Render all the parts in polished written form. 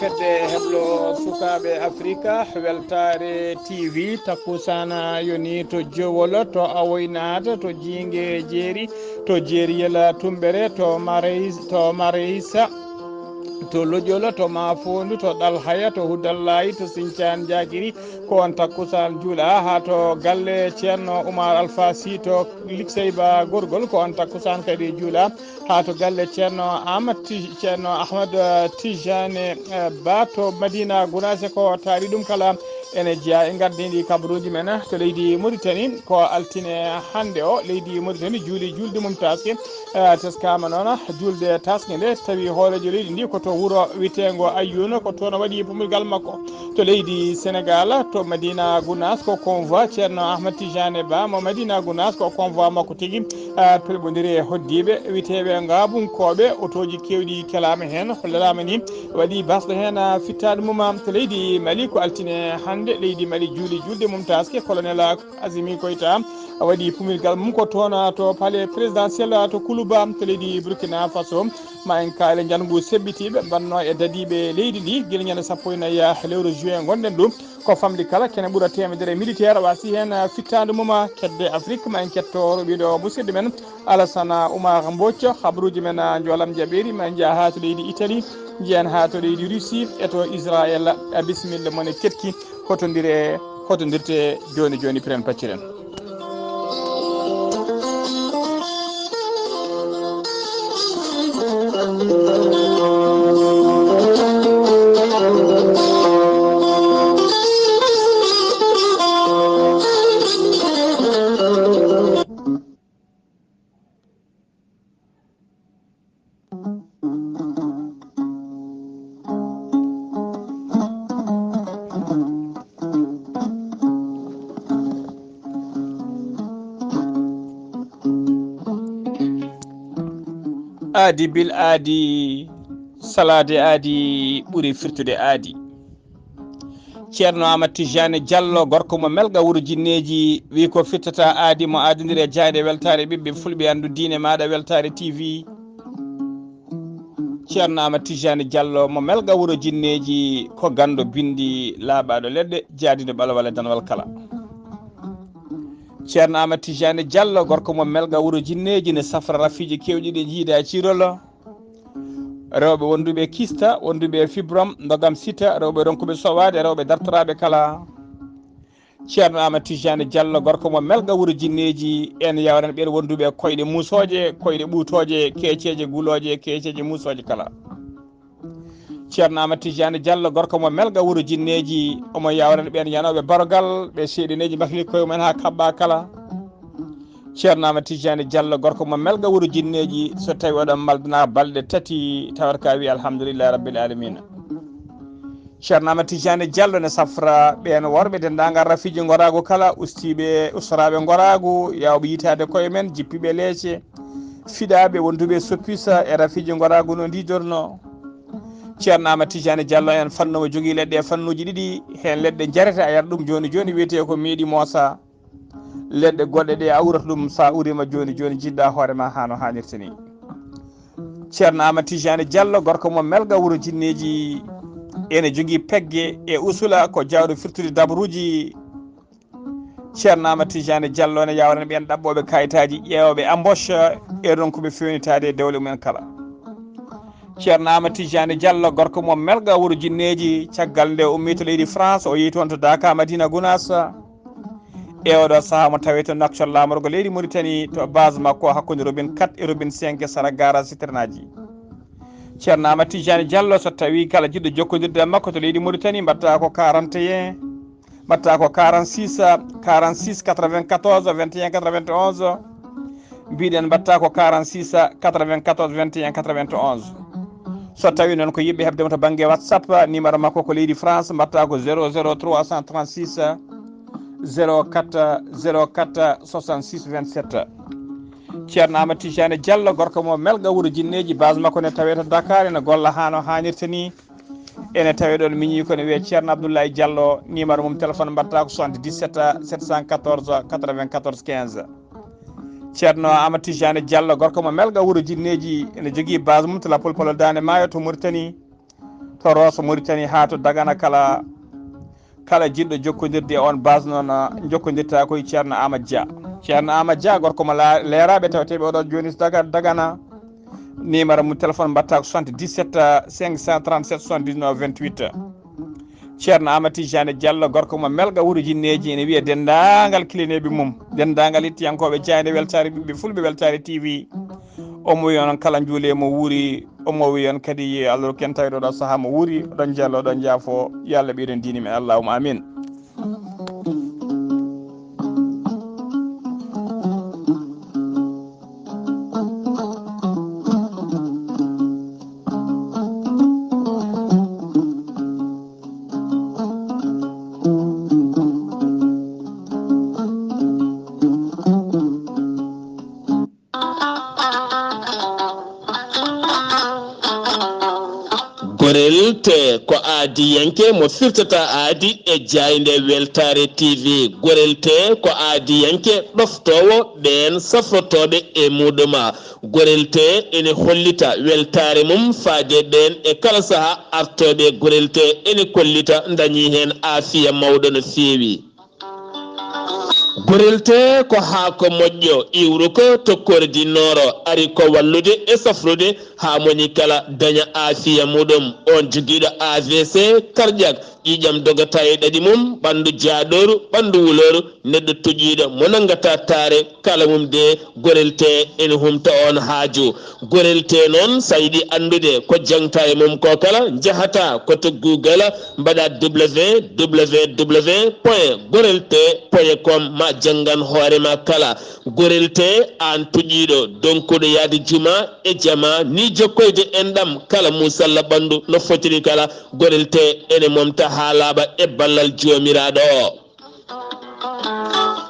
hedde heblo sukaɓe africa weltare tv takkusana yoni to jowol to awoynata to jingue jeeri to jeeriyela tumbere to maraysa to lojolo to mafondu to ɗalhaya to hudallayi to sincane diaguiri ko on takkusan juuɗa ha to galle ceerno oumar alpha sy to likseyba gorgol ko on takkusan kadi juuɗa ha to galle ceerno ceerno ahmad tijane ba to madina gounase ko taari ɗum kala ene jeeya e gardidi kabaruji men to leydi Mauritanie ko altine hande o leydi Mauritanie juuli julde mum taske teskama noon julde taske nde tawi hoorejo leydi ndi koto wuuro witengo Ayouna ko toon waɗi pumilgal makko to leydi Sénégal to Madina Gounass ko convoi ceerno Ahmad Tijane Ba mo Madina Gounass ko convoi makko tigui pelɓodiri e hoddiɓe witeɓe ngabunkoɓe otoji kewɗi kelama hen hollalama ni waɗi basɗo hen fittade mum to leydi Mali ko altine hande leydi Mali juuli julde mum taske colonel Azimi Koïta waɗi pumilgal mum ko toon to palais présidentiel to Koulouba to leydi Burkina Faso ma en kaale jangu sebbitiɓe mbanno e dadiɓe leydi ndi guila ñande 14 lewru juin gonɗen ɗum ko famɗi kala kene ɓuura temedere militaire wasi hen fittade mum kedde Afrique ma en ketto ɓiɗo musidɗo men Alassane Oumar Mbodj habaruji men joolam jaɓeri ma jeeya ha to leydi Italie jiyan ha to leydi Russie e to Israël bisimilla mone ketki hotodirte joni joni piren pacciren aadi bil aadi salade aadi ɓuuri firtude aadi ceerno Amadou Tijane Diallo gorko mo melga wuuro jinneji wi ko fittata aadi mo adodiri e jayde weltare ɓiɓɓe fulɓe andu diine maɗa weltare TV ceerno Amadou Tijane Diallo mo melga wuuro jinneji ko gando bindi laaɓaɗo leɗɗe jaadide ɓalawal danwal kala ceerno Amadou Tijane Diallo gorko mo melga wuuro jinneji ne safra rafiji kewɗi ɗe jiida cirolo rewɓe wonduɓe kista wonduɓe fibrom dogam sita rewɓe ronkuɓe sowade rewɓe dartoraɓe kala ceerno Amadou Tijane Diallo gorko mo melga wuuro jinneji en yawren ɓen wonduɓe koyɗe musoje koyɗe ɓuutoje keeceje guuloje keeceje musoje kala ceerno Amadou Tijane Diallo gorko mo melga wuuro jinneji omo yawren ɓen yanoɓe barogal ɓe seeɗineji mbahli koye mumen ha kabba kala ceerno Amadou Tijane Diallo gorko mo melga wuuro jinneji so tawi oɗon maldana balɗe tati tawat ka wi alhamdoulillahi rabbil alamina ceerno Amadou Tijane Diallo ne safra ɓen worɓe dendagal rafiji gorago kala ustoraɓe gorago yawɓe yitade koye men jippiɓe leece fiɗaɓe wonduɓe soppisa e rafiji gorago no didorno ceerno Amadou Tijane Diallo en fannomo jogui leɗɗe fannuji ɗiɗi hen leɗɗe jarete a yara ɗum joni joni wiyete ko meeɗi moosa leɗɗe goɗɗe ɗe a urata ɗum sa urima joni joni jiɗɗa hoorema hano hannirta ni ceerno Amadou Tijane Diallo gorko mo melga wuuro jinneji ene jogui pegge e usula ko jawɗo firtude dabaruji ceerno Amadou Tijane Diallo ne yawren ɓen ɗaɓɓoɓe kayitaji ƴeewoɓe embauche e ronkuɓe fewnitade e dewle mumen kala ceerno Amadou Tijane Diallo gorko mo melga wuuro jinneji caggal nde ummi to leydi France o yehi toon to Dakar Madina Gounass e oɗo saaha mo tawi to Nouakchott lamorgo leydi Mauritanie to base makko hakkude Robin 4 e Robin 5 sara garage cisternaji ceerno Amadou Tijane Diallo so tawi kala jiɗɗo jokkodirde makko to leydi Mauritanie mbatta ko 41 mbatta ko 46 46 94 21 91 mbiɗen mbatta ko 46 94 21 91 so tawi noon ko yimɓe hebdemo to banggue WhatsApp numéro makko ko leydi France mbatta ko 00336 04 04 66 27 ceerno Amadou Tijane Diallo gorko mo melga wuuro jinneji base makko ne tawe to Dakar ene golla hano hannirta ni ene tawe ɗon miñi kone wiye ceerno Abdoulaye Diallo numéro mum téléphone mbatta ko 77 714 94 15 ceerno Amadou Tijane Diallo gorko mo melga wuuro jinneji ene jogui base mum to Lappol Polo Dande Maayo to Mauritanie to Rosso Mauritanie ha to Dagana kala jiɗɗo jokkodirde on base noon jokkodirta koye ceerno Amadou Dia gorko mo leeraɓe tawateɓe oɗon joni Dagana numéro mo téléphone mbatta ko 77 537 79 28 ceerno Amadou Tijani Diallo gorko mo melga wuuro jinneji ene wiiya dendagal klineɓe mum dendagal hettiyankoɓe Diayde Weltare ɓiɓɓe fulɓe Weltare TV omo wi on kala juule mo wuuri omo wi on kadi Allah ken tawi ɗo saaha mo wuuri oɗon jallo oɗon jaafo yo Allah ɓeyden dini men allahumma amin. Gorelte ko aadi yanke mo firtata aadi e Diayde Weltare TV. Gorelte ko aadi yanke ɗoftowo ɓen safrotoɓe e muɗuma. Gorelte ene hollita weltare mum faade ɓen e kala saaha artoɓe gorelte ene kollita dañi hen aafiya mawɗo no feewi. Gorelte ko haako moƴƴo iwru ko tokkore dinnoro ari ko wallude e safrude ha moni kala daña aafiya muɗum. On joguiɗo AVC cardiaque ƴiƴam dogata e ɗaɗi mum ɓandu jaaɗoru ɓandu wuloru neɗɗo toƴiɗo mo nangata taare kala mum de gorelte ene humta on haaju. Gorelte noon sa yiɗi andude ko jangta e mum ko kala jahata koto Google mbaɗa www.gorelte.com ma jangan hoorema kala. Gorelte an toƴiɗo donkuɗo yaade juma e jama ni jokkoyde enɗam kala musalla ɓandu no fotiri kala gorelte ene momta ha laaɓa e ballal jomiraɗo o.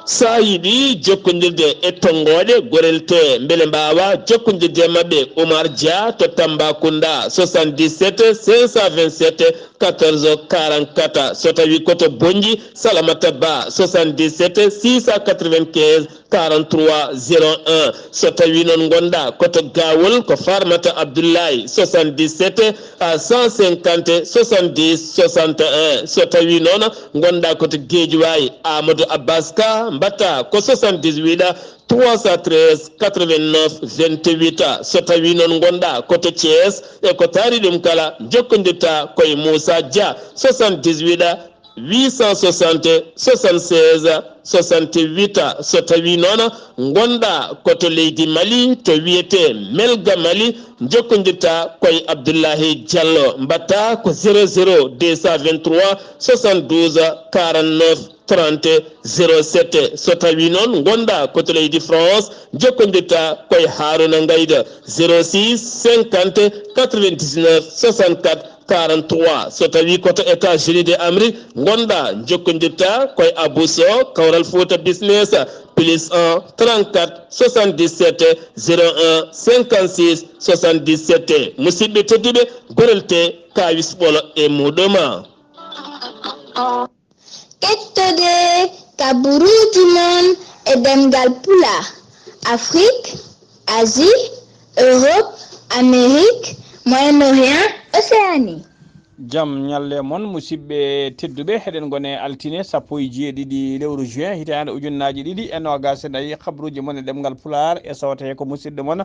sa yiɗi jokkodirde e tongoɗe gorelte beele mbawa jokkodirde mabɓe Oumar Dia to Tambacounda 77 527 14 44 so tawi koto Bonji Salamata Ba 77 695 43 01 so tawi noon gonɗa koto Gawol ko Farmata Abdoulaye 77 150 70 61 so tawi noon gonɗa koto Guédiawaye Amadou Abbas Ka mbatta ko 78 313 89 28 so tawi noon gonɗa koto Thiès e ko taari ɗum kala jokkodirta koye Moussa Dia 78 860 76 68 so tawi noon gonɗa koto leydi Mali to wiyete Melga Mali jokkodirta koye Abdoulahi Diallo mbatta ko 00 223 72 49 30 07 so tawi noon gonɗa koto leydi France jokkodirta koye Haruna Ngayda 06 50 99 64 43 so tawi koto États-Unis d'Amérique gonɗa jokkodirta koye Abousso Kawral Fouta Business +1 34 77 01 56 77 musidɓe tedduɓe gorelte kawis ɓolo e muɗuma. Kettode kaburuji non e demgal pula Afrique, Asie, Europe, Amérique, Moyen-Orient, Océanie. Jam ñalle mon musidɓe tedduɓe heɗen gone altine 17 lewru juin hitande ujunnaji ɗiɗi e nogas nayi habruji mon e ɗemgal pular e sawte ko musidɗo mon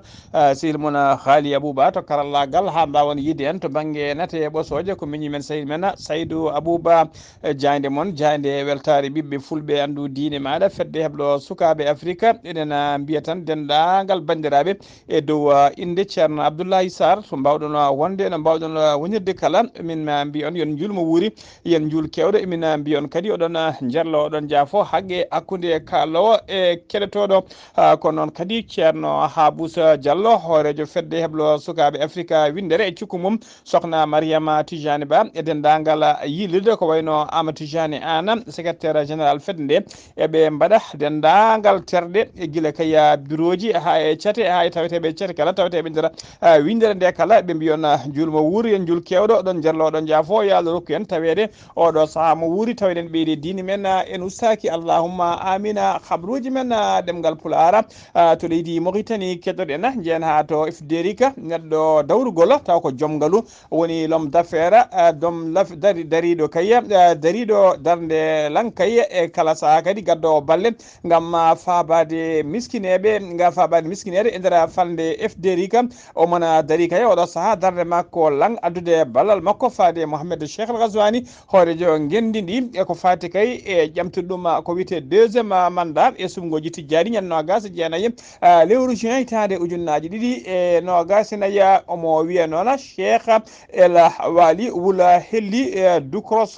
sehil mon Haali Abouba to karallagal ha mbawon yidde en to banggue nate ɓosoje ko miñi men sehil men Saydou Abouba Diayde mon Diayde Weltare ɓiɓɓe fulɓe andu diine maɗa fedde heblo sukaɓe Afrique eɗen mbiya tan dendagal bandiraɓe e dow inde ceerno Abdoulaye Sarr to mbawɗon wonde no mbawɗon wonirde kala min mbi on yon julmo wuuri yen jul kewɗo emin mbi on kadi oɗon jerlo oɗon jaafo haqqe hakkude kalowo e keɗotoɗo ko noon kadi ceerno Habousa Diallo hoorejo fedde heblo sukaɓe Afrique windere e cikku mum sokhna Mariama Tijani Ba e dendagal yilirde ko wayno Amadou Tijani Ana secrétaire général fedde nde eɓe mbaɗa dendagal terɗe e guila kaya bureau ji ha e cate ha e taweteɓe cate kala taweteɓe nder windere nde kala ɓe mbi on julmo wuuri yen jul kewɗo oɗon jerlo oɗon jaafo yo Allah rokku en tawede oɗo saaha mo wuuri taweden ɓeyde dini men en ustaki allahumma amina habruji men demgal pulara to leydi Mauritanie keddoɗen jeen ha to ifderika neɗɗo dawrugol taw ko jomgalu woni l'homme d'affaire dom dariɗo kayya dariɗo darde lankayya e kala saha kadi gaddowo balle ngam fabade miskineɓe ngam fabade miskinede e nder falde ifderika omona dari kay oɗo saha darde makko lang addude ballal makko faade Mohamed Cheikh Al Ghazouani hoorejo gendindi e ko fati kay e ƴamtude ɗum ko wiyete deuxiéme mandat e sumgoji tijjani ñande nogas jeenayyi lewru juin hitande ujunnaji ɗiɗi e nogas naya omo wiya noon Cheikh El Wali wula helli Ducros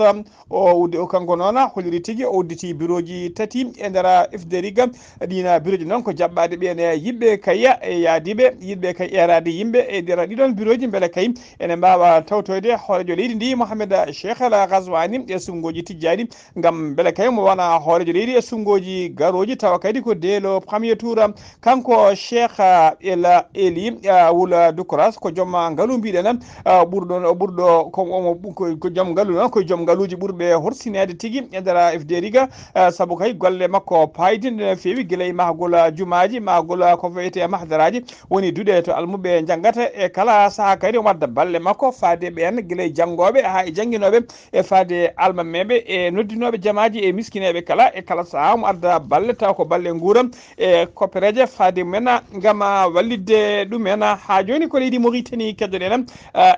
o wudde o kanko noon holiri tigui o udditi bureau ji tati e nder ifderiga ɗina bureau ji noon ko jaɓɓade ɓene yimɓe kayya e yaadiɓe yimɓe kay erade yimɓe e nder ɗiɗon bureau ji beele kay ene mbawa tawtoyde hoorejo leydi ndi Mohamed Cheikh El Ghazouani e sumgoji tijjani ngam beele kay mo wona hoorejo leydi e sumgoji garoji tawa kadi ko delo premier tour kanko Cheikh El Eli wula Ducras ko joom ngaalu mbiɗen ɓurɗo ko joom ngaalu noon ko joom ngaaluji ɓurɓe horsinede tigui e nder ifderiga saabu kay golle makko paydi no fewi guilay mahgol jumaji mahgol ko wiyete mahdaraji woni duuɗe to almuɓe janggata e kala saaha kadi o wadda balle makko faade ɓen guilay janggoɓe ha e jangguinoɓe e faade almameɓe e noddinoɓe jamaji e miskineɓe kala e kala saaha mo adda balle taw ko balle guuram e koppereje faade men gam wallidde ɗumen ha joni ko leydi Mauritanie keddoɗen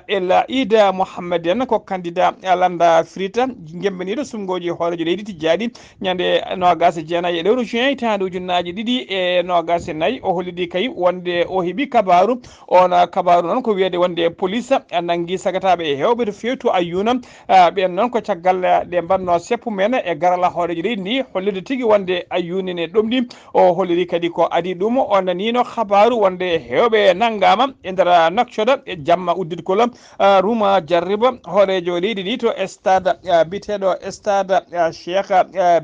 El Ida Mohammed en ko candidat landa frita gembaniɗo sumgoji hoorejo leydi tijjani ñande nogas jeenayyi e lewru juin hitande ujunnaji ɗiɗi e nogas nayyi o hollidi kay wonde o heeɓi kabaru on kabaru noon ko wiyede wonde police nangui sagataɓe hewɓe to fewi to ayyuna ɓen noon ko caggal ɗe mbanno seppu men e garala hoorejo leydi ndi hollide tigui wonde ayyuni ne ɗomɗi o holliri kadi ko adi ɗum o nanino habaru wonde hewɓe nanggama e nder nokcoɗo e jamma uddidgol Rouma Jarriba hoorejo leydi ndi to stade biteɗo stade Cheikh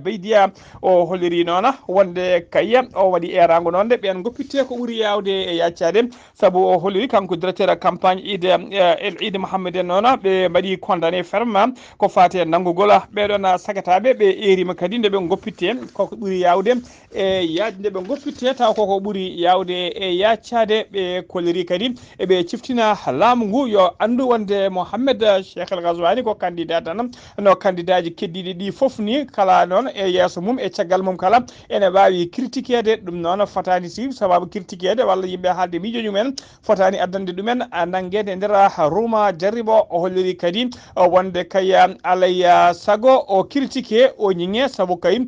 Beydia o holliri noon wonde kayya o waɗi erago noon de ɓen goppitte ko ɓuuri yawde e yaccade saabu o holliri kanko directeur campagne El Ida Mohammed en noon ɓe mbaɗi condamné ferme ko fate nanggugol ɓeɗon sagataɓe ɓe erima kadi nde ɓe goppitte koko ɓuuri yawde e yaade nde ɓe goppitte taw koko ɓuuri yawde e yaccade ɓe kolliri kadi eɓe ciftina laamu ngu yo andu wonde Mohamed Cheikh El Ghazouani ko candidat tan no candidat ji keddiɗi ɗi foof ni kala noon e yesso mum e caggal mum kala ene wawi critiquede ɗum noon fotani si sababu critiquede walla yimɓe haalde miijoji mumen fotani addande ɗumen nanguede e nder Rouma Jarriba o holliri kadi wonde kay alaya sago o critiqué o ñiŋe saabu kay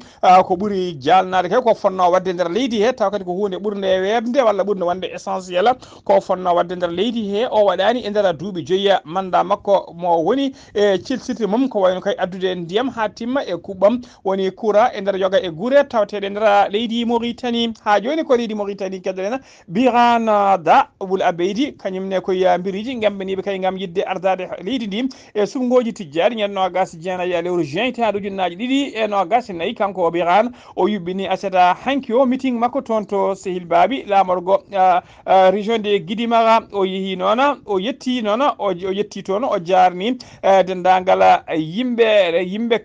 ko ɓuuri jalnade kay ko fonno wadde nder leydi he taw kadi ko hunde ɓurde webde walla ɓurde wonde essentiel ko fonno wadde nder leydi he o waɗani e nder duuɓi joyya manda makko mo woni e cilsiti mum ko wayno kay addude ndiyam ha timma e kuɓɓam woni courant e nder yoga e guure tawteɗe e nder leydi Mauritanie ha joni ko leydi Mauritanie keddoɗen Birane Da Wul Abeydi kañumne koye biriji gambaniɓe kay gam yidde ardade leydi ndi e sumgoji tijjari ñande nogas jeenayyi e lewru juin hitande ujunnaji ɗiɗi e nogas nayyi kanko Birane o yuɓɓini asata hanki o meeting makko toon to Sehil Babi lamorgo région de Guidimara o yeehi noon o yetti noon o yetti toon o jarni dendagal yimɓe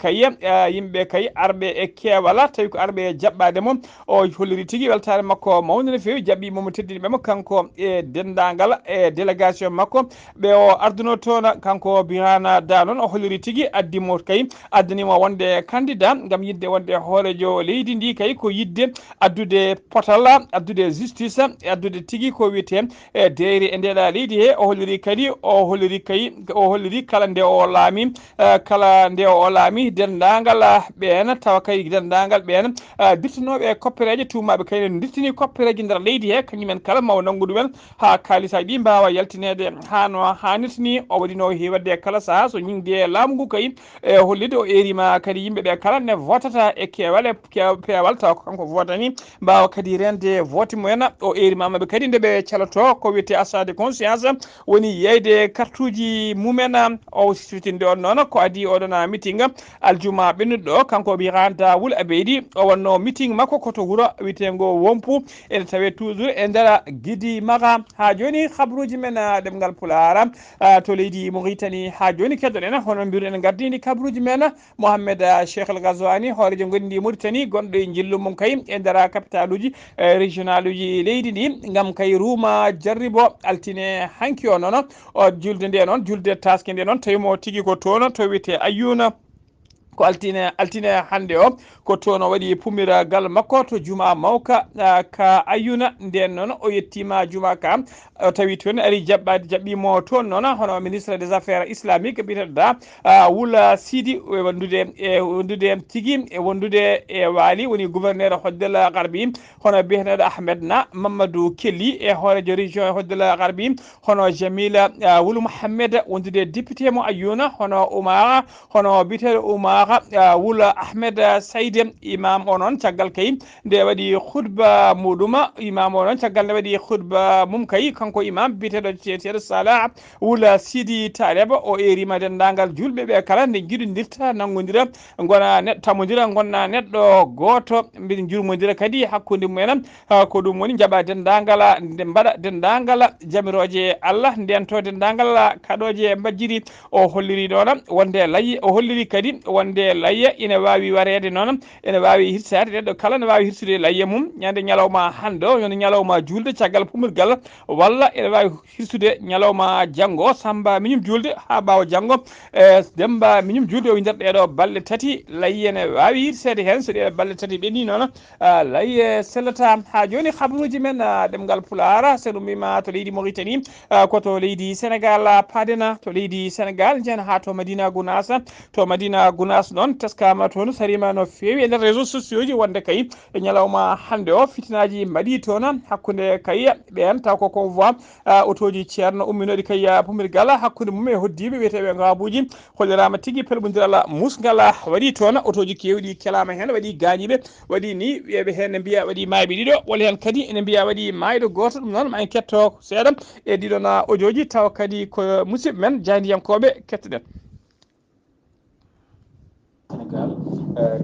kay arɓe e keewala tawi ko arɓe e jaɓɓade mum o holliri tigui weltare makko mawde no fewi jaɓɓi momo teddiniɓemo kanko e dendagal e délégation makko ɓe o arduno toon kanko Birane Da noon o holliri tigui addimo kay addanimo wonde candidat gam yidde wonde hoorejo leydi ndi kay ko yidde addude potal addude justice addude tigui ko wiyete e deyri e ndeɗa leydi he o holliri kadi o holliri kala nde o laami dendagal ɓen tawa kay dendagal ɓen dirtanoɓe koppereje tumaɓe kay ne dirtini koppereje nder leydi he kañumen kala maw nanggu ɗumen ha kalisaji ɗi mbawa yaltinede hano hannirta ni o waɗino wadde kala saaha so ñingde laamu ngu kay e hollide o erima kadi yimɓeɓe kala ne votata e peewal taw ko kanko votani mbawa kadi rende vote mumen o erimamaɓe kadi ndeɓe caloto ko wiyete achat de conscience woni yeyde kartuji mumen o sifitinde on noon ko adi oɗon meeting aljuma ɓennuɗo kanko Birane Da Wul Abeydi o wonno meeting makko koto wuuro wiyetego Wompu ene tawe toujours e nder Guidimara ha joni habruji men ɗemgal Pulaar to leydi Mauritanie heɓani ha joni keddoɗen hono mbiruɗen gardidi kabaruji men Mohamed Cheikh El Ghazouani hoorejo gondi Mauritanie gonɗo e jillu mum kay e nder capital uji régional uji leydi ndi gam kay ruuma jarribo altine hanki o noon o julde nde noon julde taske nde noon tawimo tigui ko toon to wiyete Ayouna ko altine hande o ko toon o waɗi pumiragal makko to juma mawka ka Ayouna nden noon o yettima juma ka o tawi toon ari jaɓɓimo toon noon hono ministre des affaires islamique biteɗa Wula Sidi wondude tigui e wondude e waali woni gouverneur Hoddel Garbi hono biyeteɗo Ahmed Na Mamadou Kelly e hoorejo région Hoddel Garbi hono Jamila Wulu Mohammed wondude député mo Ayouna hono Oumar hono biteɗo Oumar Wula Ahmed Saïd imam o noon caggal kay nde waɗi khutba muɗuma imam o noon caggal nde waɗi khutba mum kay kanko imam biteɗo ceeteɗo Salah Wula Sidi Taleb o erima dendagal julɓe ɓe kala nde jiɗodirta nangodira gona tamodira gonna neɗɗo goto mbiɗa jurmodira kadi hakkude mumen ko ɗum woni jaɓa dendagal nde mbaɗa dendagal jamiroje Allah ndento dendagal kaɗoje mbajjiri o holliri ɗon wonde layyi o holliri kadi wonde layya ina wawi warede noon ene wawi hirsade neɗɗo kala ne wawi hirsude layya mum ñande ñalawma hande o yono ñalawma julde caggal pumirgal walla ene wawi hirsude ñalawma janggo Samba miñum julde ha ɓawa janggo Demba miñum julde o nder ɗeɗo balɗe tati layya ne wawi hirsede hen so ɗe balɗe tati ɓenni noon layya sellata ha joni habaruji men ɗemgal Pulara so ɗum wima to leydi Mauritanie koto leydi Sénégal padena to leydi Sénégal jeena ha to Madina Gounass to Madina Gounass noon teskama toon sarima no fewi e nder réseaux sociaux ji wonde kay e ñalawma hande o fitinaji mbaɗi toon hakkude kay ɓen taw ko convoi autoji ceerno umminoɗi kay pumirgal hakkude mum e hoddiɓe wiyeteɓe ngabuji hollirama tigui pelmodiral musgal waɗi toon autoji kewɗi kelama hen waɗi gañiɓe waɗi ni wiyeɓe hen mbiya waɗi mayɓe ɗiɗo walla hen kadi ene mbiya waɗi mayɗo goto ɗum noon ma en ketto seeɗa e ɗiɗon audioji taw kadi ko musidɓe men jaydiyankoɓe kettoɗen Sénégal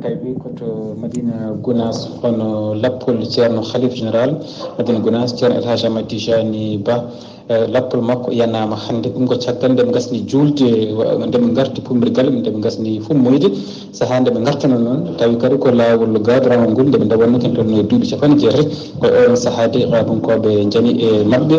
tawi koto Madina Gounass hono lappol ceerno Khalife général Madina Gounass ceerno El Hadji Amadou Tijani Ba lappol makko yanama hande ɗum ko caggal nde ɓe gasni julde nde ɓe garti pumirgal nde ɓe gasni fummoyde saaha nde ɓe gartano noon tawi kadi ko lawol gadrama ngol nde ɓe dawanno ken ɗon duuɓi capanɗe jeetati ko oɗon sahade qaɗumkoɓe jani e mabɓe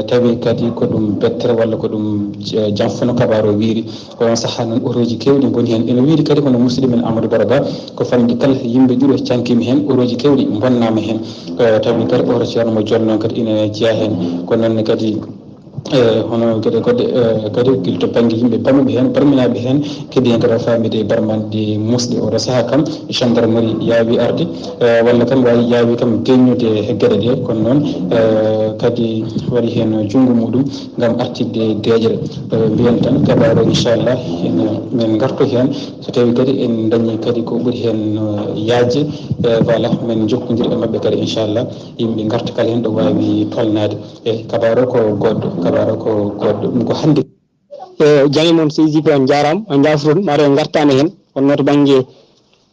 tawi kadi ko ɗum bettere walla ko ɗum janfuno kabaru wiiri on saaha noon oroji kewɗi boni hen ene wiiri kadi kono musidɗo men Amadou Bara Ba ko famde kala yimɓe ɗiɗo cankimi hen oroji kewɗi bonnama hen tawi kadi oro ceerno mo jonno kadi ina jeeya hen ko noon kadi hono kadi kadi to banggue yimɓe bamuɓe hen barminaɓe hen kadi hen kadi famide barmanɗe musɗe oɗo saaha kam gendarmerie yaawi arde walla kam wawi yaawi kam deññude e gueɗe ɗe kono noon kadi waɗi hen junggo muɗum gam artidde deejere mbiyen tan kabaru inchallah min gartu hen so tawi kadi en dañi kadi ko ɓuuri hen yaaje voilà min jokkodir e mabɓe kadi inchallah yimɓe garta kala hen ɗo wawi tolnade e kabaru ko goɗɗo ko goɗɗo ɗum ko hande jangi moon so jipi on jarama on jafron maro gartani hen onno to banggue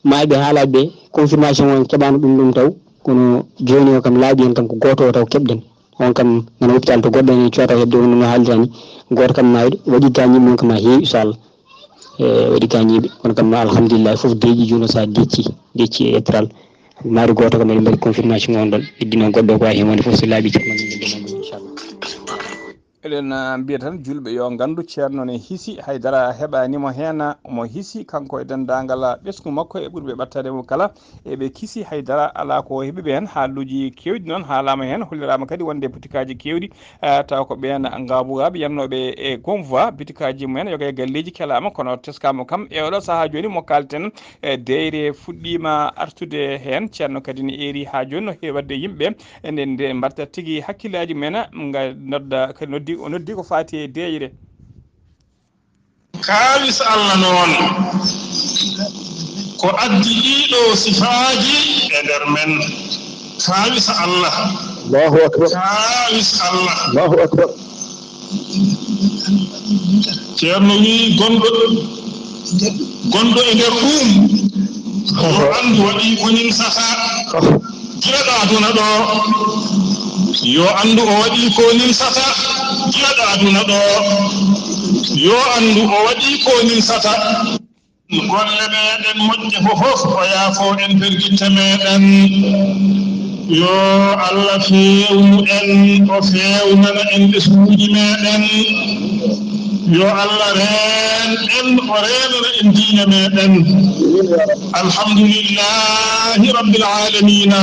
mayɓe haalaɓe confirmation on keɓano ɗum taw kono joni o kam laaɓi hen kam ko goto o taw keɓɗen on kam nana hôpital to goɗɗo ni coota hebde on no haalditani goto kam mayɗo waɗi gañiɓe mon kam ha heewi inchallah waɗi gañiɓe kono kam alhamdulillah foof deeƴi juuno sa decci e etral maari goto kam eɗen mbaɗi confirmation on ɗon iddino goɗɗo ko wawi hen wonde foof so laaɓi capanɗe inchallah eɗen mbiya tan julɓe yo gandu ceerno ne hiisi haydara heɓanimo hen mo hiisi kanko e dendagal ɓesgu makko e ɓurɓe ɓattade mo kala eɓe kiisi haydara ala ko heeɓiɓe hen haaluji kewɗi noon haalama hen hollirama kadi wonde butikaji kewɗi taw ko ɓen ngabugaɓe yannoɓe e convoi butikaji mumen yoga e galleji kelama kono teskama kam e oɗo saaha joni mo kalten deyre fuɗɗima artude hen ceerno kadi ne eeri ha joni no heewi wadde yimɓe nde mbatta tigui hakkillaji mumen ga nodda kadi noddi o noddi ko fati e deyre kaalis Allah noon ko addi ɗiɗo sifaji e nder men kaalis Allah Allahu akbar kaalis Allah Allahu akbar ceerno wi gonɗo e nder yo andu waɗi konin sata jeeɗa aduna ɗo yo andu o waɗi konin sata jeeɗa aduna ɗo yo andu o waɗi ko nin sata golle meɗen moƴƴe fofof o yaafo en pergitte meɗen yo Allah fewnu en o fewnana en ɓesguji meɗen yo Allah reen en o reenana en diine meɗen alhamdulillahi rabbil alamina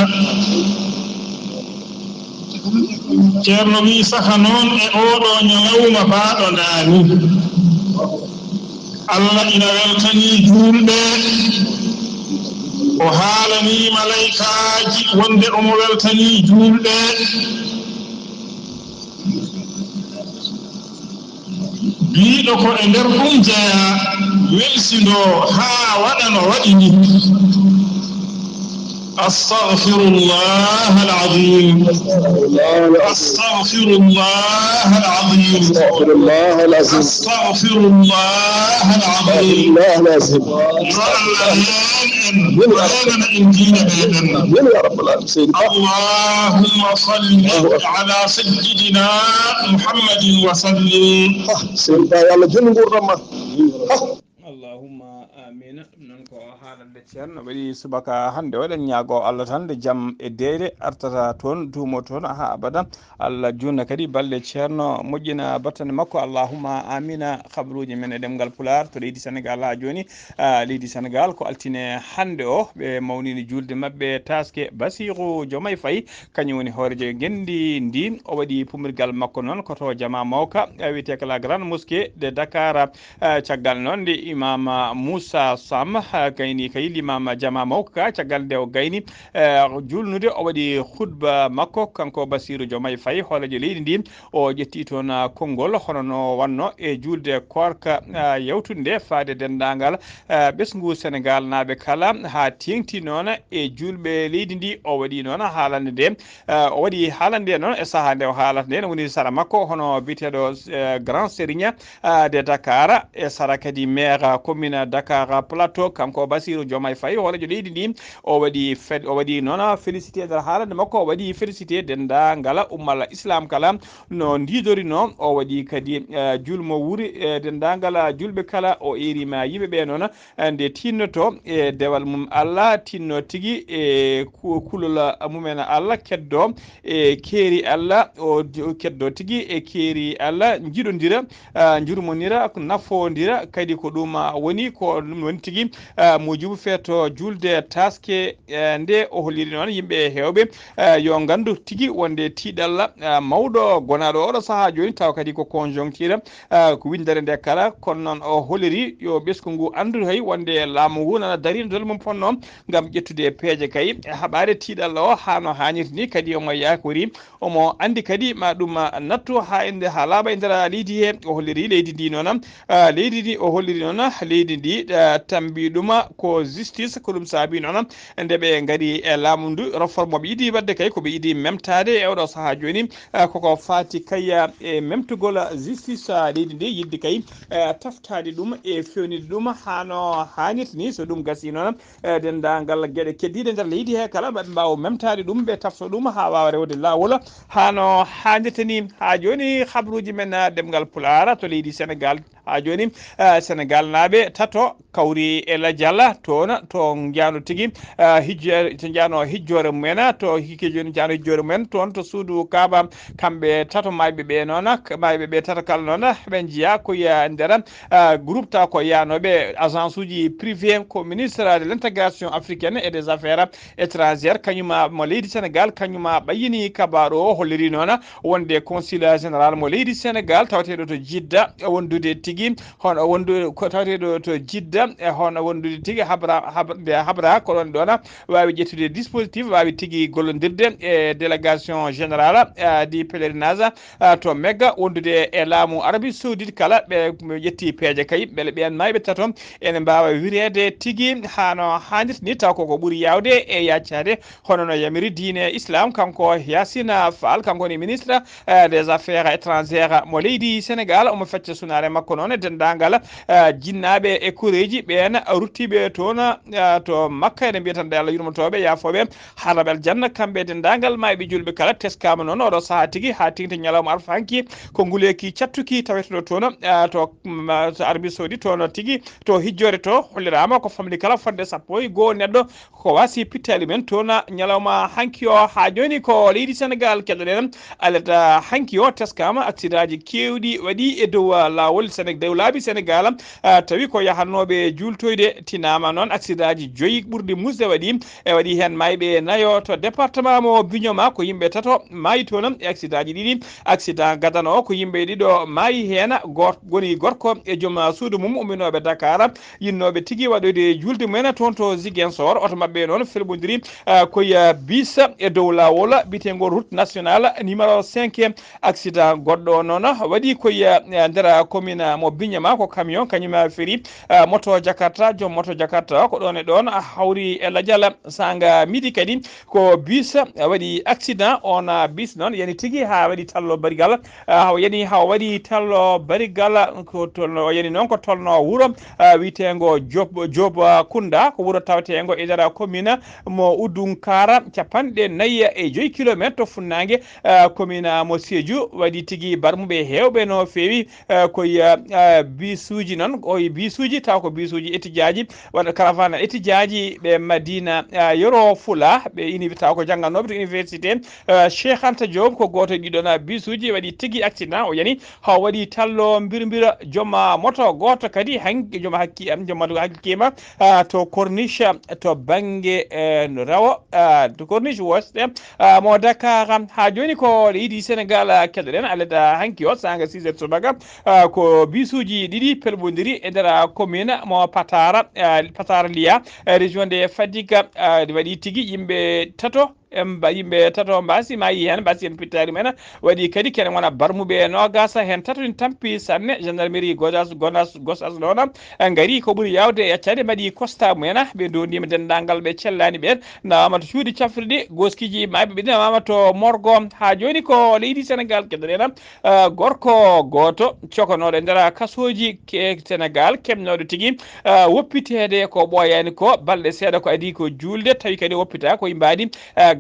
ceerno wi saka noon e oɗo ñalawma baaɗo naani Allah ina weltani julɓe o haalani malaikaji wonde omo weltani julɓe biiɗo ko e nder ɗum jeya welsindo haa waɗa no waɗi ni أستغفر الله العظيم أستغفر الله العظيم أستغفر الله العظيم اللهم صل على سيدنا محمد وسلم allahumma amina ɗum noon ko haalande ceerno waɗi subaka hannde oɗen ñaago Allah tan nde jaam e deede artata toon duumo toon ha abada Allah junna kadi balɗe ceerno moƴƴina battane makko allahumma amina habruji men e ɗemgal pular to leydi Sénégal ha joni leydi Sénégal ko altine hannde o ɓe mawnini julde mabɓe taske Bassirou Diomaye Faye kañum woni hoorejo gendi ndi o waɗi pumirgal makko noon koto jama mawka wiyete ko la grande mosquée de Dakar caggal noon nde imam Moussa Sam gayni kay l'imam jama mawka caggal nde o gayni julnude o waɗi khutba makko kanko Bassirou Diomaye Faye hoolejo leydi ndi o ƴetti toon konngol hono no wanno e julde korka yawtude nde faade dendagal ɓesgu Sénégal naaɓe kala ha tengti noon e julɓe leydi ndi o waɗi noon haalande nde o waɗi haalande noon e saaha nde o haalata nde no woni sara makko hono biteɗo grand sérigne de Dakar e sara kadi maire commune Dakar Plateau kanko Bassirou Diomaye Faye hoolejo leydi ndi o waɗi noon félicité nder haalande makko o waɗi félicité dendagal ummal islam kala no ndidori noon o waɗi kadi julmo wuuri dendagal julɓe kala o erima yimɓeɓe noon nde tinnoto e dewal mum Allah tinno tigui e kulol mumen Allah keddo e keeri Allah o keddo tigui e keeri Allah jiɗodira jurmonira nafodira kadi ko ɗum woni ko ɗum woni tigui mojubu feeto julde taske nde o holliri noon yimɓe hewɓe yo gandu tigui wonde tiiɗalla mawɗo gonaɗo oɗo saaha joni taw kadi ko conjoncture ko windere nde kala kono noon o holliri yo ɓesgu ngu andu hay wonde laamu ngu nana dari dol mum ponno gam ƴettude peeje kay haɓade tiiɗalla o ha no hannirta ni kadi omo yakori omo andi kadi ma ɗum nattu ha inde ha laaɓa e nder leydi he o holliri leydi ndi noon leydi ndi o holliri noon leydi ndi tambi ɗuma ko justice ko ɗum saabi noon nde ɓe gari e laamu ndu réforme ɓe yiiɗi wadde kay koɓe yiiɗi memtade e oɗo saaha joni koko fati kayya e memtugol justice leydi ndi yidde kay taftade ɗum e fewnide ɗum hano hannirta ni so ɗum gasi noon dendagal gueɗe keddiɗe nder leydi he kala ɓe mbawa memtade ɗum ɓe tafta ɗum ha wawa rewde lawol hano hannirta ni ha joni habruji men ɗemgal pulara to leydi Sénégal ha joni Sénégal naaɓe tato kawri e ladial toon to jano tigui to jano hijjore mumen to hiki joni jano hijjore mumen toon to suudu Kaaba kamɓe tato mayɓe ɓe noon mayɓe ɓe tato kala noon ɓe jiiya koye nder groupe ta ko yanoɓe agence uji privé ko ministre de l' intégration africaine et des affaires étrangères kañuma mo leydi Sénégal kañuma ɓayini kabaru o holliri noon wonde consulat général mo leydi Sénégal tawateɗo to Jidda wondude tigui hono wondude ko tawateɗo to Jidda e hono wondude tigui habra ko ɗon ɗon wawi ƴettude dispositif wawi tigui gollodirde e délégation générale di pèlerinage to Mecca wondude e laamu Arabie Saoudite kala ɓe ƴetti peeje kay beele ɓen mayɓe tato ene mbawa wirede tigui hano hannirta ni taw koko ɓuuri yawde e yaccade hono no yamiri diine islam kanko Yassine Fall kanko woni ministre des affaires étrangères mo leydi Sénégal omo fecca sunare makko noon e dendagal jinnaɓe e koreji ɓen ruttiɓe toon to makka ene mbiyatan Allah yurmotoɓe yafoɓe haraɓe aljanna kamɓe dendagal mayɓe julɓe kala teskama noon oɗo saaha tigui ha tigui to ñalawma arfa hanki ko nguleki cattuki tawetoɗo toon to Arabie Saoudite toon tigui to hijjore to hollirama ko famli kala fodde sappo e goho neɗɗo ko wasi pittali men toon ñalawma hanki o ha joni ko leydi Sénégal keɗoɗen alata hanki o teskama accident ji kewɗi waɗi e dow lawol dow laabi Sénégal tawi ko yahannoɓe jultoyde tinama noon accident ji 5 ɓurɗi musde waɗi hen mayɓe nayo to département mo Bignoma ko yimɓe tato maayi toon e accident ji ɗiɗi accident gadano o ko yimɓe ɗiɗo maayi hen goni gorko e joom suudu mum umminoɓe Dakar yinnoɓe tigui waɗoyde julde mumen toon to Ziguinchor oto mabɓe noon felɓodiri koye bis e dow lawol bitego route nationale numéro 5 accident goɗɗo noon waɗi koye nder commune mo Bignoma ko camion kañum feeri moto Jakarta joom moto Jakarta ko ɗon e ɗon hawri e ladial sanga midi kadi ko bis waɗi accident on bis noon yani tigui ha waɗi tallo barigal yani ha waɗi tallo barigal ko tolno yani noon ko tolno wuuro witego Job Kunda ko wuuro tawetego e nder commune mo Oudoukara 45 kilométre to funnague commune mo Sédhiou waɗi tigui barmuɓe hewɓe no fewi koye bisuji noon oye bisuji taw ko bisuji étudiaji waɗa caravane étudiaji ɓe Madina Yoro Fula ɓe inibi taw ko jangganoɓe to université Cheikh Anta Diop ko goto e ɗiɗon bisuji waɗi tigui accident o yani ha waɗi tallo birbira jooma moto goto kadi hanki jooma hakki am jooma hakkima to corniche to banggue rawo to corniche woste mo Dakar ha joni ko leydi Sénégal keɗoɗen aleda hanki o sanga 6 sobaga ko bisuji ɗiɗi pelɓodiri e nder commune mo Patara Liya région de Fatick waɗi tigui yimɓe tato yimɓe tato mbasi mayi hen mbasi hen pittari men waɗi kadi kene wona barmuɓe nogasa hen tato en tampi sanne gendarmerie Gossas noon gari ko ɓuuri yawde e accade mbaɗi constat mumen ɓe dondima dendagal ɓe cellani ɓen nawama to cuuɗi cafrirɗi goskiji mabɓe ɓe nawama to morgo ha joni ko leydi Sénégal keɗoɗen gorko goto cokonoɗo e nder kasoji Sénégal kemnoɗo tigui woppitede ko ɓoyani ko balɗe seeɗa ko adi ko julde tawi kadi woppita ko yimbadi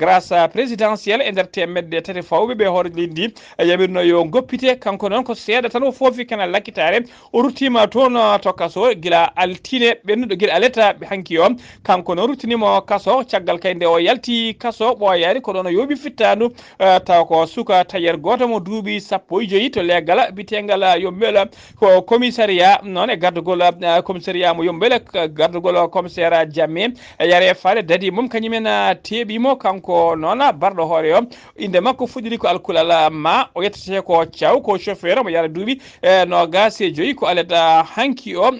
grâce présidentielle e nder temedde tati fawɓe ɓe hoore leydi ndi yamirno yo goppite kanko noon ko seeɗa tan o foofi kana lakkitare o ruttima toon to kaso guila altine ɓennuɗo guila aletta hanki o kanko noon ruttinimo kaso caggal kayde o yalti kaso ɓoyani ko ɗon o yooɓi fittandu taw ko suka tailleur goto mo duuɓi 15 to leggal bitegal Yombele ko commissariat noon e gardugol commissariat mo Yombele gardugol commissaire Diamé yare faale dadi mum kañumen teeɓimo kanko noon barɗo hoore o inde makko fuɗɗiri ko alkulal ma o yettete ko Thiaw ko chauffeur mo yara duuɓi no gase joyi ko aleta hanki o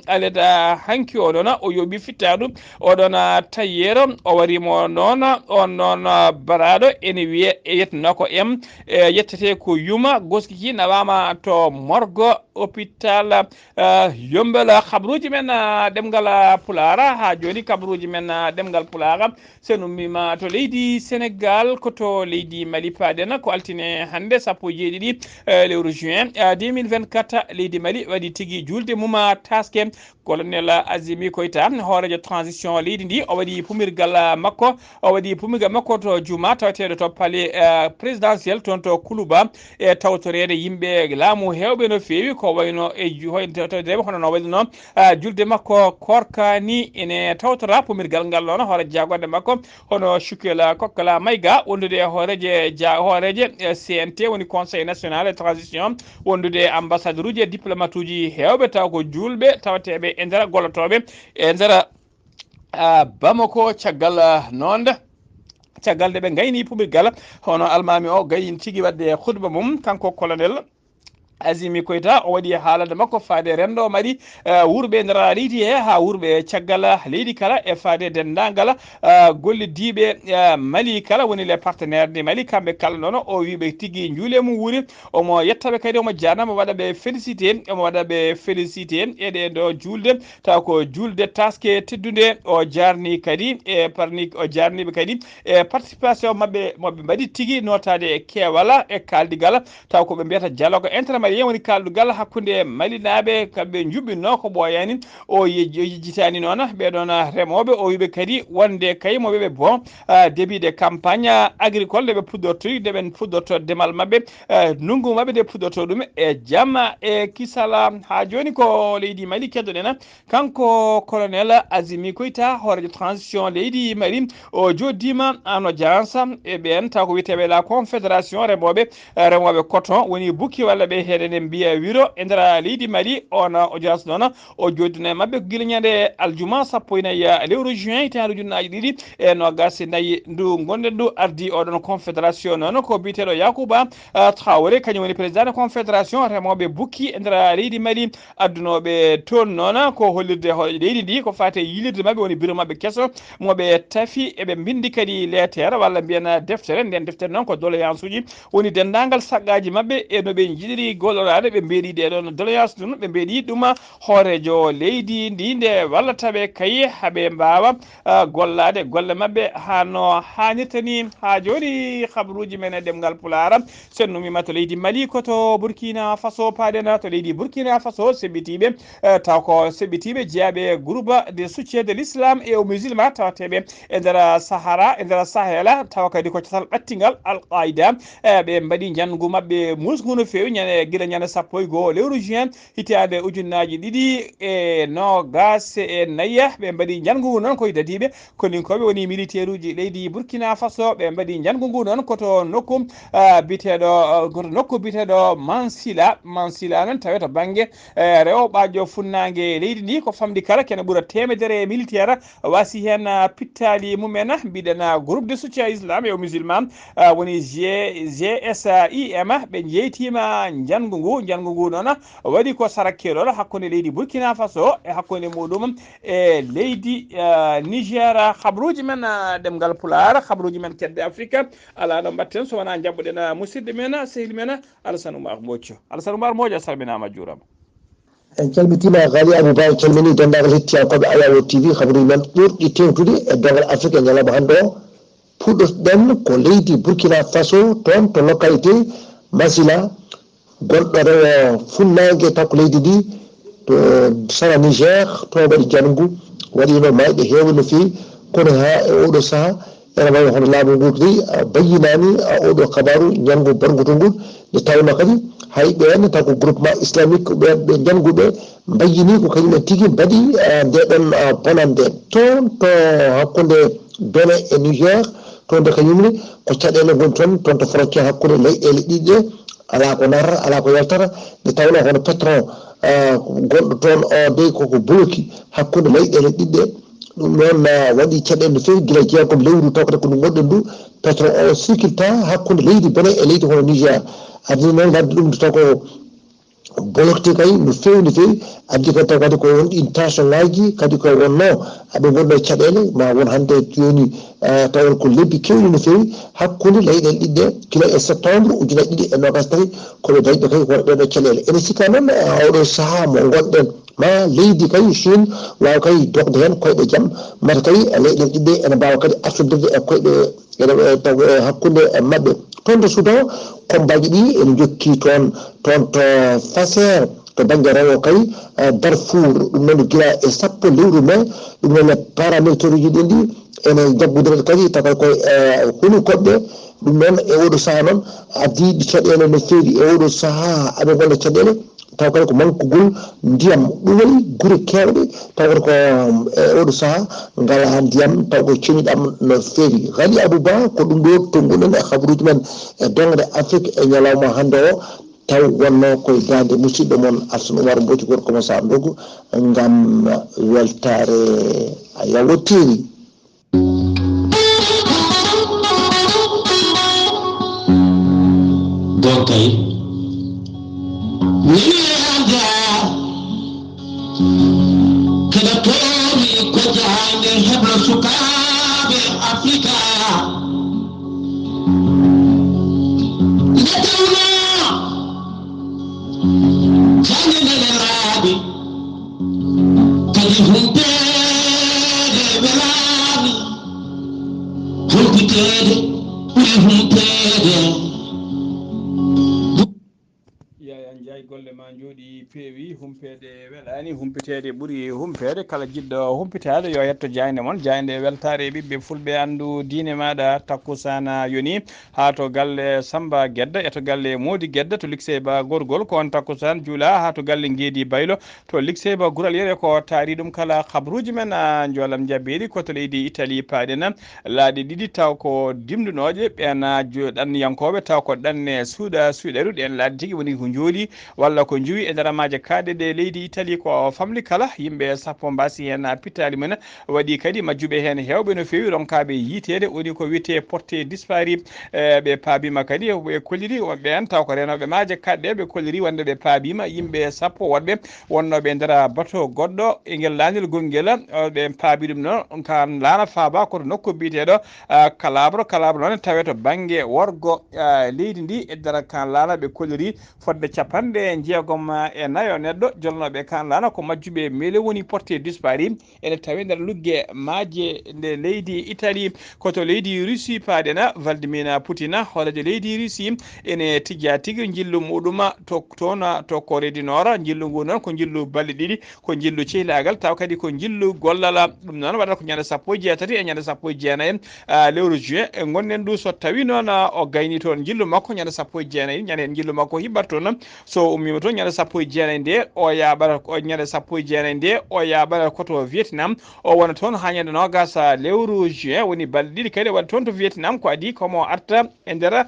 noon o yooɓi fittadu oɗon tailleur o warimo noon on noon baraɗo ene wiye yetno ko yettete ko yuma goskiki nawama to morgo hôpital Yombele habruji men ɗemgal Pulara ha joni kabruji men ɗemgal Pulara sen ummima to leydi Sénégal koto leydi Mali paden ko altine hande 17 lewru juin 2024 leydi Mali waɗi tigui julde muma taske colonel Azimi Koita hoorejo transition leydi ndi o waɗi pumirgal makko to juma taweteɗo to palais présidentiel toon to Kuluba e tawtorede yimɓe laamu hewɓe no fewi ko wayno hono no wayno julde makko korkani ene tawtora pumirgal ngal noon hoore jagode makko hono Chukela Kokala Mayga wondude hooreje CNT woni conseil national de transition wondude ambassadeur uji e diplomate uji hewɓe taw ko julɓe tawateɓe e nder gollotoɓe e nder Bamako caggal nonde caggal de ɓe gayni pumirgal hono almami o gayni tigui wadde khutba mum kanko colonel Azimi Koita o waɗi haalade makko faade rendo maɗi wurɓe nder leydi he ha wurɓe caggal leydi kala e faade dendagal gollidiɓe Mali kala woni les partenaires de Mali kamɓe kala noon o wiɓe tigui juule mum wuuri omo yettaɓe kadi omo janama waɗaɓe félicité eɗe ɗo julde taw ko julde taske teddude o jarni kadi o jarniɓe kadi e participation mabɓe moɓe mbaɗi tigui notade kewala e kaldigal taw koɓe mbiyata dialogue intermédiaire malien woni kaldugal hakkunde malinaɓe kamɓe juɓɓinno ko ɓoyani o yejjitani noon ɓeɗon remoɓe o wiɓe kadi wonde kayimoɓeɓe bon début de campagne agricole ndeɓe puɗɗorto ndeɓe puɗɗorto demal mabɓe nungu mabɓe nde puɗɗorto ɗum e jamma e kisala ha joni ko leydi Mali keddoɗen kanko colonel Azimi Koita horejo transition leydi Mali o joddima en audience e ɓen taw ko witeɓe la confédération remoɓe coton woni bukki walla ɓe heɗene mbiya wiro e nder leydi Mali on audience noon o joddino e mabɓe ko guila ñande aljuma 14 lewru juin hitande ujunnaje ɗiɗi e nogas nayyi ndu gonɗen ndu ardi oɗon confédération noon ko biteɗo Yacouba Traoré kañum woni président de confédération remoɓe bukki e nder leydi Mali addunoɓe toon noon ko hollirde leydi ndi ko fate yilirde mabɓe woni bureau mabɓe kesso moɓe tafi eɓe bindi kadi lettere walla mbiyen deftere nden deftere noon ko doléance uji woni dendagal saqqaji mabɓe e no ɓe jiiɗiri gollorade ɓe mbeɗi ɗeɗon doléance ɗum ɓe mbeɗi ɗum hoorejo leydi ndi nde wallataɓe kayi haaɓe mbawa gollade golle mabɓe hano hannirta ni ha joni habaruji men e ɗemgal Pulaar sen numima to leydi Mali koto Burkina Faso paɗen to leydi Burkina Faso seɓɓitiɓe taw ko seɓɓitiɓe jeeyaɓe groupe de soutien de l'islam et aux musulmans tawateɓe e nder Sahara e nder Sahela tawa kadi ko cotal ɓattigal Al-Qaida ɓe mbaɗi jangu mabɓe musgu no fewi guila ñande 11 lewru juin hitande ujunnaji ɗiɗi e nogas e nayya ɓe mbaɗi jangu ngu noon koye dadiɓe koninkoɓe woni militaire uji leydi Burkina Faso ɓe mbaɗi jangu ngu noon koto nokku biteɗo Mansila noon tawe to banggue rewɓajo funnangue leydi ndi ko famdi kala kene ɓuura temedere militaire wasi hen pittali mumen mbiɗen groupe de soutien islam et aux musulmans woni GSIM ɓe jeytima jangu ngu noon waɗi ko sarakkeɗol hakkude leydi Burkina Faso e hakkude muɗum e leydi Niger. Habaruji men ɗemgal Pulaar habaruji men kedde Afrique ala no mbatten so wona jabɓuɗen musidɗo men sehil men Alassane Oumar Mbodjo. Alassane Oumar Mbodjo a salminama juurama. en calmitima Ghali Abouba en calmini dendagal hettiyankoɓe Ayawo TV habaruji men ɓurɗi tewtude e dongal Afrique e ñalawma hande o puɗɗotoɗen ko leydi Burkina Faso toon to localité Masila gonɗo rewo funnague taw ko leydi ndi to sara Niger to waɗi jangu waɗino mayɓe heewi no fewi kono ha e oɗo saaha ene wawi hono laamu ngu kadi bayyinani oɗo kabaru jangu barguto ngol nde tawno kadi hay ɓen taw ko groupement islamique ɓe janguɓe bayyini ko kañumen tigui mbaɗi ndeɗon bonande toon to hakkude Benin e Niger toon de kañumne ko caɗele goni toon to frontiére hakkude leyɗele ɗiɗi ɗe ala ko narra ala ko yaltata nde tawno hono pétrole gonɗo toon o dey koko bloqué hakkude leyɗele ɗiɗɗe ɗum noon waɗi caɗele no fewi guila jeegom lewru tawkata ko ɗum gonɗen ndu pétrole o circulta hakkude leydi Benin e leydi hono Niger adi noon wadde ɗum taw ko bolokte kay no fewi addi kadi taw kadi ko won ɗin tension ngaji kadi ko wonno aɓe gonɗo e caɗele ma won hande joni taw ko lebbi kewɗi no fewi hakkude leyɗele ɗiɗɗe kila e septembre ujunnaje ɗiɗi e nogas tawi koɓe dañɓe kay ko ɗeɗo caɗele ene sikka noon oɗo saaha mo gonɗen ma leydi kay Chine wawa kay dokde hen koyɗe jaam mata kay leyɗele ɗiɗɗe ene mbawa kadi arsudirde e koyɗe taw hakkude mabɓe toon to Soudan combat ji ɗi ene jokki toon to Fasser to banggue rewo kay Darfour ɗum noon guila e 10 lewru mai ɗum noon paramilitaire uji ɗin ɗi ene jabbodire kadi tawa koye honi koɓɓe ɗum noon e oɗo saaha noon addiɗi caɗele no fewi e oɗo saaha aɓe golla caɗele taw kadi ko mankugol ndiyam ɗumen guure kewɗe taw kadi ko e oɗo saaha ngala ndiyam taw ko ceeniɗam no fewi. Ghali Abouba ko ɗum ɗo to gonɗen e habaruji men e dongde Afrique e ñalawma hande o taw wonno koye dande musidɗo moon Alassane Oumar Mbodji gorko mo sa ndogu ngam weltare a yawotiri. dokay kada tori ko jahande hebla sukaɓe Afrika ndetawno jangeneleraɓe kadi humpede welani humpitede ɓuri humpede ma jooɗi peewi humpede welani humpetede ɓuuri humpede kala jiɗɗo humpitade yo yetto jayde moon jayde weltare ɓiɓɓe fulɓe andu diine maɗa takkusana yoni ha to galle Samba Guedda e to galle Modi Guedda to lycée ba gorgol ko on takkusan juula ha to galle Guédi Baylo to lycée ba Goural Yere ko taari ɗum kala habruji men jolam jabbeɗi koto leydi Italie paaɗen laaɗi ɗiɗi taw ko dimdunoje ɓen ɗanniyankoɓe taw ko ɗanne suuɗaru ɗen laaɗi tigui woni ko jooli walla ko juwi e daramaje kaɗe ɗe leydi Italie ko famli kala yimɓe sappo mbasi hen pittali men waɗi kadi majjuɓe hen hewɓe no fewi ronkaɓe yitede woni ko wiyete porté dispari ɓe paabima kadi ɓe kolliri wonɓe hen taw ko renoɓe maaje kaɗɗe ɓe kolliri wonde ɓe paabima yimɓe sappo woɗɓe wonnoɓe nder bateau goɗɗo e guel landel gongel ɓe paabi ɗum noon kan laana faaba koto nokku biteɗo Calabre noon tawe to banggue worgo leydi ndi e nder kan laana ɓe kolliri fodde capanɗe jeegom e nayo neɗɗo jolnoɓe kan laana ko majjuɓe meele woni porté dispari ene tawi nder lugge maaje nde leydi Italie koto leydi Russie paaɗena Vladimir Poutine horejo leydi Russie ene tijja tigui jillu muɗum to Corée Nord jillu ngu noon ko jillu balɗe ɗiɗi ko jillu cehlagal taw kadi ko jillu gollala ɗum noon waɗata ko ñande 17 e ñande 19 lewru juin e gonnen du so tawi noon o gayni toon jillu makko ñande 19 ñande jillu makko hiɓat toon so ummima toon ñande 19 nde o yaɓata ñande 19 nde o yaɓata koto Vietnam o wona toon ha ñande nogas lewru juin woni balɗe ɗiɗi kadi waɗa toon to Vietnam ko adi komo arta e nder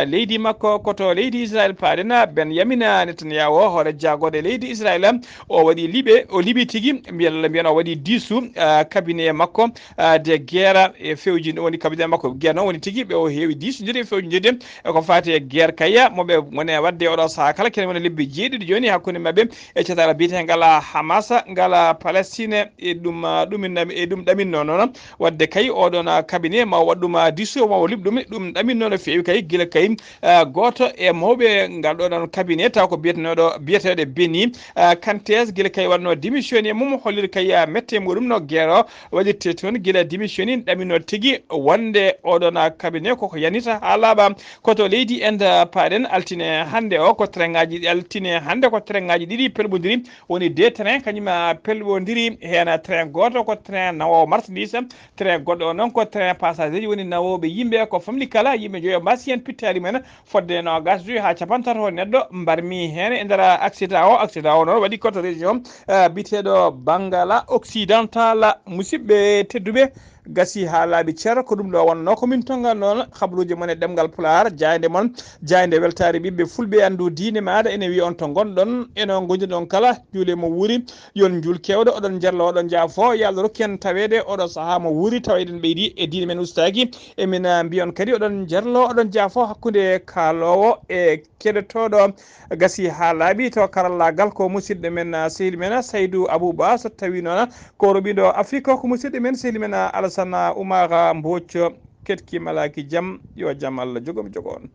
leydi makko koto leydi Israël paaɗena Benyamin Netanyahu hoore jagode leydi Israël o waɗi liɓi tigui mbiyen o waɗi diisu cabinet makko de guerre e fewji woni cabinet makko guerre noon woni tigui ɓe o heewi diisudirde e fewjidirde eko fati e guerre kaya moɓe wone wadde oɗo saaha kala kene woni lebbi jeeɗiɗi joni hakkude mabɓe e cetala biyete ngala Hamas ngala Palestine e ɗum ɗaminno noon wadde kay oɗon cabinet ma waɗɗum diisu ma o liɓ ɗum ɗaminno no fewi kay guila kay goto e mawɓe ngal ɗoɗon cabinet taw ko biyeteɗo Beni Kantés guila kay waɗno démissionné e mum holliri kay mette muɗum no guerre o waɗirte toon guila démissionné ɗamino tigui wonde oɗon cabinet koko yanita ha laaɓa koto leydi Inde paaɗen altine hande o ko train ngaji ɗiɗi pelɓodiri woni deux train kañum pelɓodiri hen train goto ko train nawowo marchandise train goɗɗo o noon ko train passager ji woni nawoɓe yimɓe ko famli kala yimɓe joyo mbasi hen pittali men fodde no gas joyi ha capantato neɗɗo mbarmi hen e nder accident o noon waɗi koto région biteɗo Bangala occidental musidɓe tedduɓe gasi ha laaɓi ceero ko ɗum ɗo wonno komin tongal noon habruji mon e ɗemgal Pulaar jayde weltare ɓiɓɓe fulɓe andu diine maɗa ene wiya on to gonɗon eno gondiɗon kala juule mo wuuri yon juul kewɗo oɗon jerlo oɗon jaafo yo Allah rokki en tawede oɗo saaha mo wuuri tawa eɗen ɓeydi e diine men ustaki emin mbiyon kadi oɗon jerlo oɗon jaafo hakkude kaalowo e keɗotoɗo gasi ha laaɓi to karallagal ko musidɗo men sehil men Saydou Abouba so tawi noon ko roɓiɗo Afrique ko musidɗo men sehil men Alassane Oumar Mbodj ketki malaki jaam yo jaam Allah jogomi jogo on